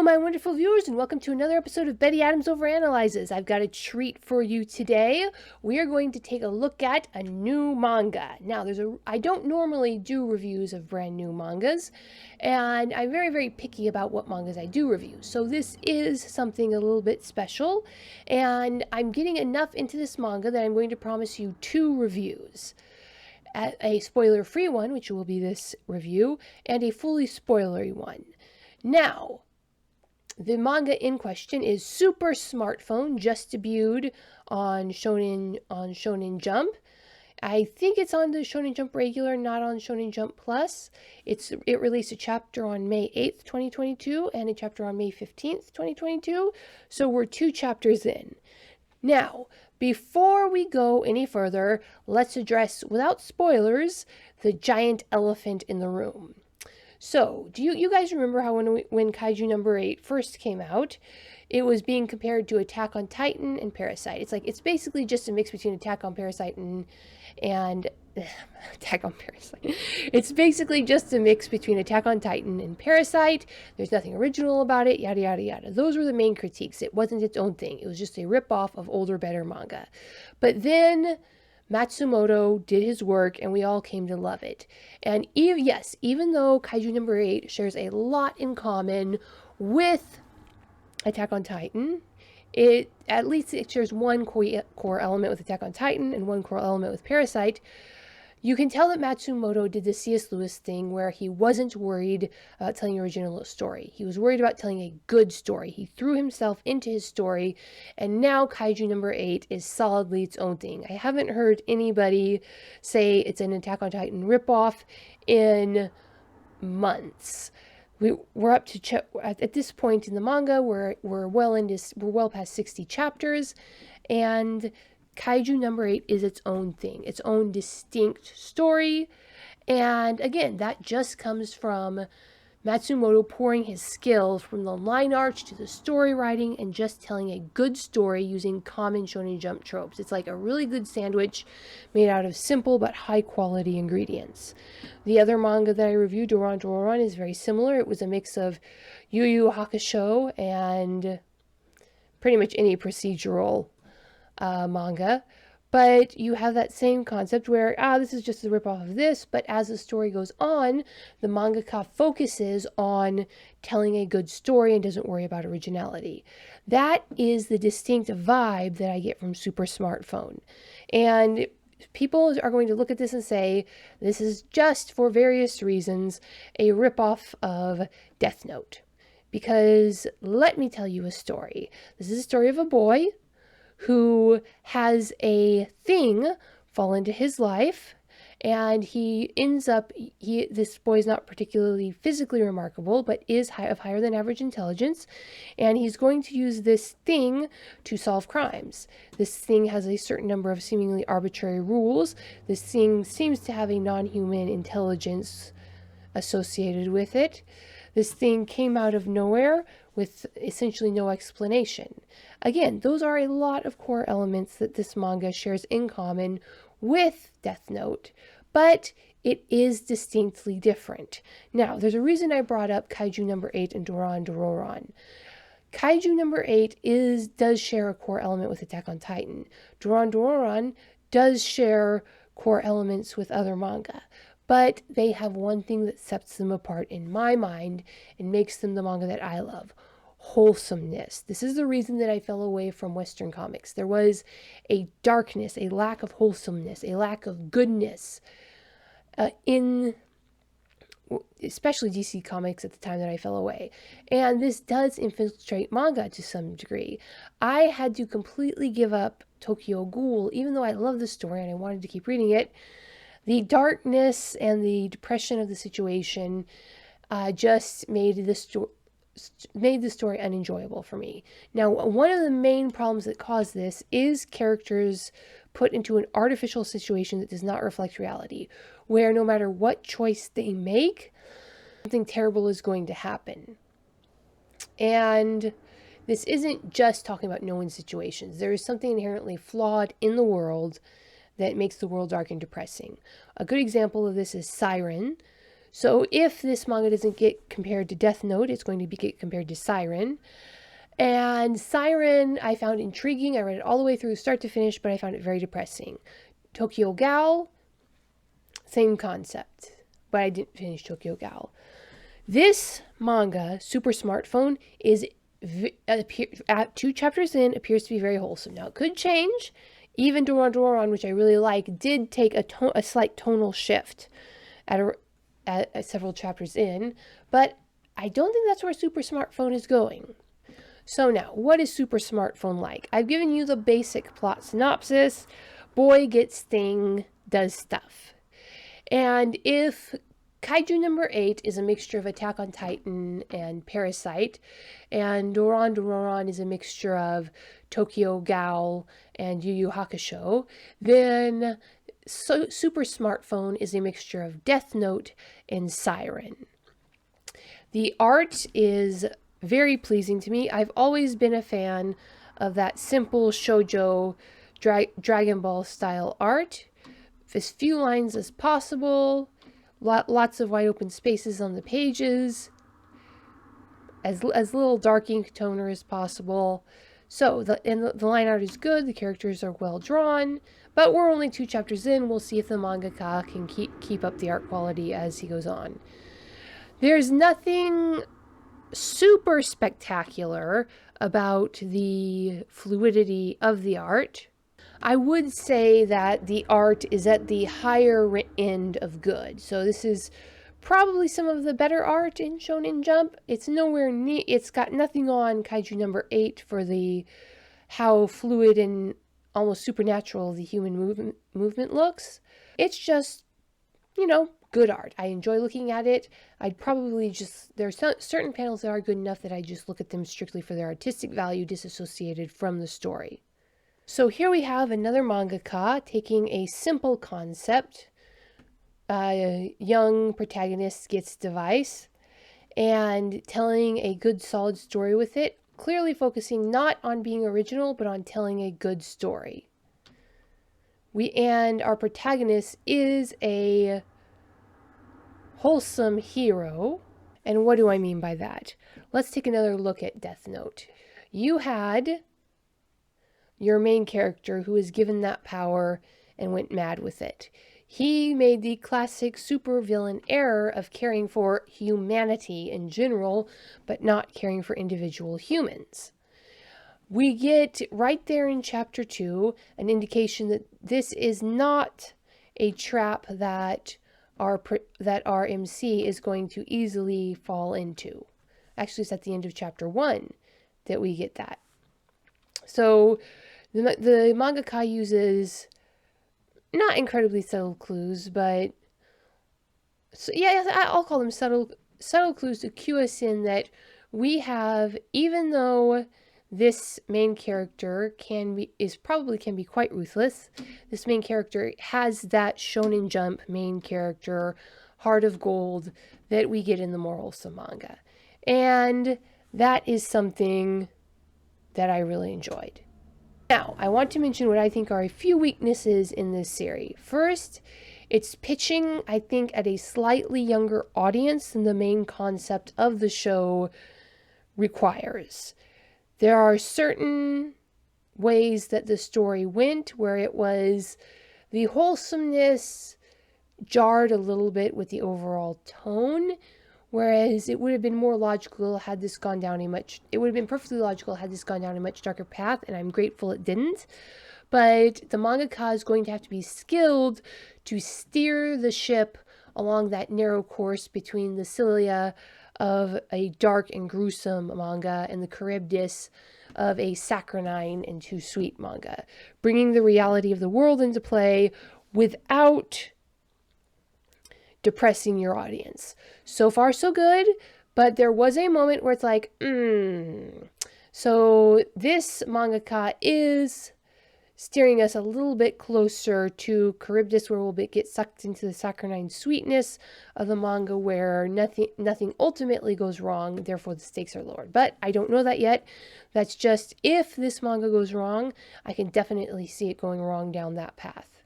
Hello, my wonderful viewers, and welcome to another episode of Betty Adams Overanalyzes. I've got a treat for you today. We are going to take a look at a new manga. Now, I don't normally do reviews of brand new mangas, and I'm very, very picky about what mangas I do review. So this is something a little bit special, and I'm getting enough into this manga that I'm going to promise you 2 reviews. A spoiler-free one, which will be this review, and a fully spoilery one. Now, the manga in question is Super Smartphone, just debuted on Shonen Jump. I think it's on the Shonen Jump regular, not on Shonen Jump Plus. It released a chapter on May 8th, 2022, and a chapter on May 15th, 2022. So we're 2 chapters in. Now, before we go any further, let's address, without spoilers, the giant elephant in the room. So, do you guys remember how when Kaiju number 8 first came out, it was being compared to Attack on Titan and Parasite? It's basically just a mix between Attack on Parasite and Attack on Parasite. It's basically just a mix between Attack on Titan and Parasite. There's nothing original about it, yada yada yada. Those were the main critiques. It wasn't its own thing. It was just a rip-off of older, better manga. But then Matsumoto did his work, and we all came to love it. And even though Kaiju number 8 shares a lot in common with Attack on Titan, at least it shares one core element with Attack on Titan and one core element with Parasite. You can tell that Matsumoto did the C.S. Lewis thing where he wasn't worried about telling an original story. He was worried about telling a good story. He threw himself into his story, and now Kaiju number 8 is solidly its own thing. I haven't heard anybody say it's an Attack on Titan ripoff in months. We're up to at this point in the manga, we're well past 60 chapters, and Kaiju number 8 is its own thing, its own distinct story. And again, that just comes from Matsumoto pouring his skills from the line art to the story writing and just telling a good story using common Shonen Jump tropes. It's like a really good sandwich made out of simple but high quality ingredients. The other manga that I reviewed, Doron, is very similar. It was a mix of Yu Yu Hakusho and pretty much any procedural manga, but you have that same concept where this is just a ripoff of this, but as the story goes on, the mangaka focuses on telling a good story and doesn't worry about originality. That is the distinct vibe that I get from Super Smartphone. And people are going to look at this and say, this is just, for various reasons, a ripoff of Death Note. Because let me tell you a story. This is a story of a boy who has a thing fall into his life, and he ends up, this boy is not particularly physically remarkable, but is of higher than average intelligence, and he's going to use this thing to solve crimes. This thing has a certain number of seemingly arbitrary rules. This thing seems to have a non-human intelligence associated with it. This thing came out of nowhere with essentially no explanation. Again, those are a lot of core elements that this manga shares in common with Death Note, but it is distinctly different. Now, there's a reason I brought up Kaiju number 8 and Doron. Kaiju number 8 does share a core element with Attack on Titan. Doron does share core elements with other manga, but they have one thing that sets them apart in my mind and makes them the manga that I love: wholesomeness. This is the reason that I fell away from Western comics. There was a darkness, a lack of wholesomeness, a lack of goodness in especially DC Comics at the time that I fell away. And this does infiltrate manga to some degree. I had to completely give up Tokyo Ghoul, even though I love the story and I wanted to keep reading it. The darkness and the depression of the situation just made the story unenjoyable for me. Now, one of the main problems that caused this is characters put into an artificial situation that does not reflect reality, where no matter what choice they make, something terrible is going to happen. And this isn't just talking about no-win situations. There is something inherently flawed in the world that makes the world dark and depressing. A good example of this is Siren. So if this manga doesn't get compared to Death Note, it's going to get compared to Siren. And Siren I found intriguing. I read it all the way through start to finish, but I found it very depressing. Tokyo Gal, same concept, but I didn't finish Tokyo Gal. This manga, Super Smartphone, is at 2 chapters in, appears to be very wholesome. Now, it could change. Even Doron, which I really like, did take a slight tonal shift at several chapters in, but I don't think that's where Super Smartphone is going. So now, what is Super Smartphone like? I've given you the basic plot synopsis. Boy gets thing, does stuff. And if Kaiju number 8 is a mixture of Attack on Titan and Parasite, and Doron is a mixture of Tokyo Ghoul and Yu Yu Hakusho, then Super Smartphone is a mixture of Death Note and Siren. The art is very pleasing to me. I've always been a fan of that simple shoujo Dragon Ball style art. As few lines as possible, lots of wide open spaces on the pages, as little dark ink toner as possible. So the line art is good, the characters are well drawn, but we're only 2 chapters in. We'll see if the mangaka can keep up the art quality as he goes on. There's nothing super spectacular about the fluidity of the art. I would say that the art is at the higher end of good. So this is probably some of the better art in Shonen Jump. It's nowhere near, it's got nothing on Kaiju number 8 for how fluid and almost supernatural the human movement looks. It's just, good art. I enjoy looking at it. I'd probably there's certain panels that are good enough that I just look at them strictly for their artistic value, disassociated from the story. So here we have another mangaka taking a simple concept. A young protagonist gets a device and telling a good solid story with it, clearly focusing not on being original, but on telling a good story. And our protagonist is a wholesome hero. And what do I mean by that? Let's take another look at Death Note. You had your main character who was given that power and went mad with it. He made the classic supervillain error of caring for humanity in general, but not caring for individual humans. We get right there in chapter 2 an indication that this is not a trap that our MC is going to easily fall into. Actually, it's at the end of chapter 1 that we get that. So the mangaka uses not incredibly subtle clues, but I'll call them subtle clues to cue us in that we have, even though this main character can be quite ruthless, this main character has that Shonen Jump main character heart of gold that we get in the more wholesome manga. And that is something that I really enjoyed. Now, I want to mention what I think are a few weaknesses in this series. First, it's pitching, I think, at a slightly younger audience than the main concept of the show requires. There are certain ways that the story went where it was the wholesomeness jarred a little bit with the overall tone, whereas it would have been more logical had this gone down it would have been perfectly logical had this gone down a much darker path, and I'm grateful it didn't. But the mangaka is going to have to be skilled to steer the ship along that narrow course between the cilia of a dark and gruesome manga and the Charybdis of a saccharine and too sweet manga, bringing the reality of the world into play without depressing your audience. So far, so good, but there was a moment where it's like, So this mangaka is steering us a little bit closer to Charybdis, where we'll get sucked into the saccharine sweetness of the manga, where nothing ultimately goes wrong, therefore the stakes are lowered. But I don't know that yet. That's just, if this manga goes wrong, I can definitely see it going wrong down that path.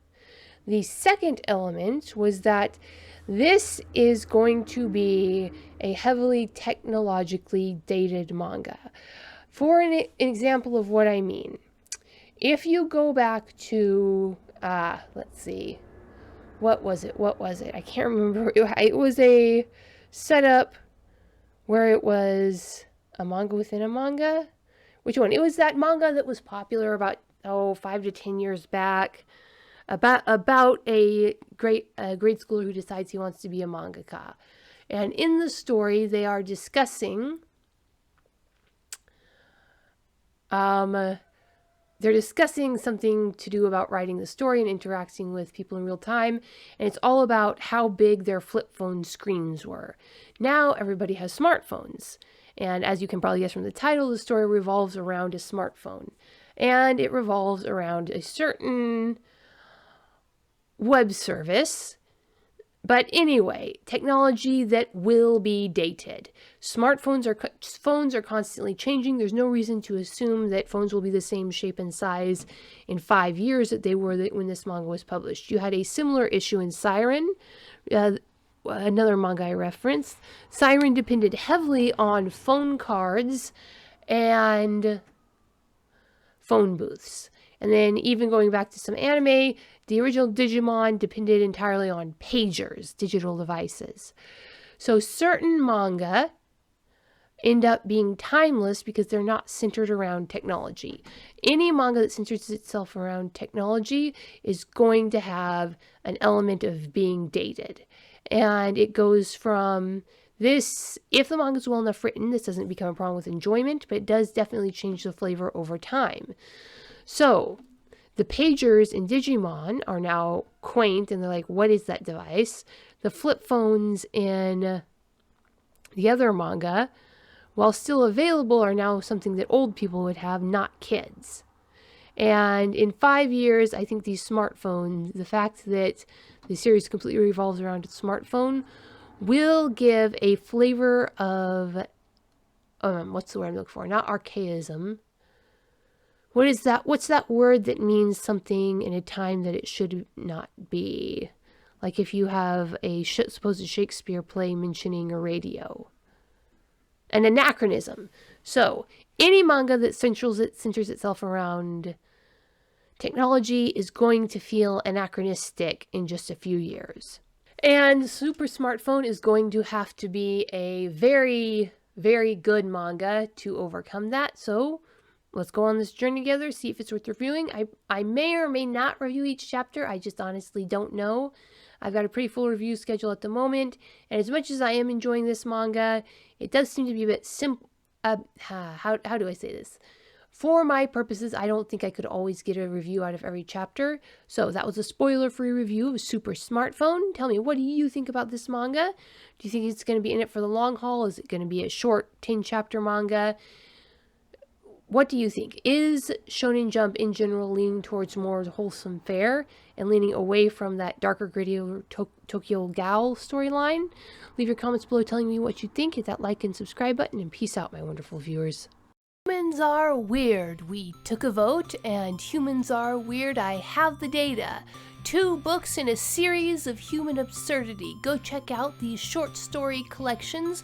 The second element was that this is going to be a heavily technologically dated manga. For an example of what I mean, if you go back to, let's see, what was it? I can't remember. It was a setup where it was a manga within a manga. Which one? It was that manga that was popular about 5 to 10 years back, about a grade schooler who decides he wants to be a mangaka. And in the story, they are discussing something to do about writing the story and interacting with people in real time. And it's all about how big their flip phone screens were. Now everybody has smartphones. And as you can probably guess from the title, the story revolves around a smartphone. And it revolves around a certain web service. But anyway, technology that will be dated. Phones are constantly changing. There's no reason to assume that phones will be the same shape and size in 5 years that they were when this manga was published. You had a similar issue in Siren, another manga I referenced. Siren depended heavily on phone cards and phone booths. And then even going back to some anime, the original Digimon depended entirely on pagers, digital devices. So certain manga end up being timeless because they're not centered around technology. Any manga that centers itself around technology is going to have an element of being dated. And it goes from this, if the manga is well enough written, this doesn't become a problem with enjoyment, but it does definitely change the flavor over time. So the pagers in Digimon are now quaint, and they're like, what is that device? The flip phones in the other manga, while still available, are now something that old people would have, not kids. And in 5 years, I think these smartphones, the fact that the series completely revolves around a smartphone, will give a flavor of, what's the word I'm looking for? Not archaism. What is that? What's that word that means something in a time that it should not be? Like if you have a supposed Shakespeare play mentioning a radio. An anachronism. So any manga that centers itself around technology is going to feel anachronistic in just a few years. And Super Smartphone is going to have to be a very, very good manga to overcome that. So let's go on this journey together, see if it's worth reviewing. I may or may not review each chapter. I just honestly don't know. I've got a pretty full review schedule at the moment. And as much as I am enjoying this manga, it does seem to be a bit simple. How do I say this? For my purposes, I don't think I could always get a review out of every chapter. So that was a spoiler-free review of Super Smartphone. Tell me, what do you think about this manga? Do you think it's going to be in it for the long haul? Is it going to be a short 10-chapter manga? What do you think? Is Shonen Jump in general leaning towards more wholesome fare and leaning away from that darker, grittier Tokyo Gal storyline? Leave your comments below telling me what you think. Hit that like and subscribe button, and peace out, my wonderful viewers. Humans are weird. We took a vote, and humans are weird. I have the data. 2 books in a series of human absurdity. Go check out these short story collections.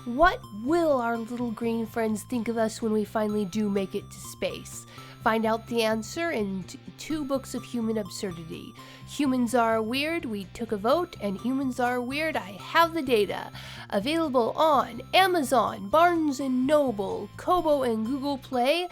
What will our little green friends think of us when we finally do make it to space? Find out the answer in 2 books of human absurdity. Humans are weird, we took a vote, and humans are weird, I have the data. Available on Amazon, Barnes & Noble, Kobo, and Google Play.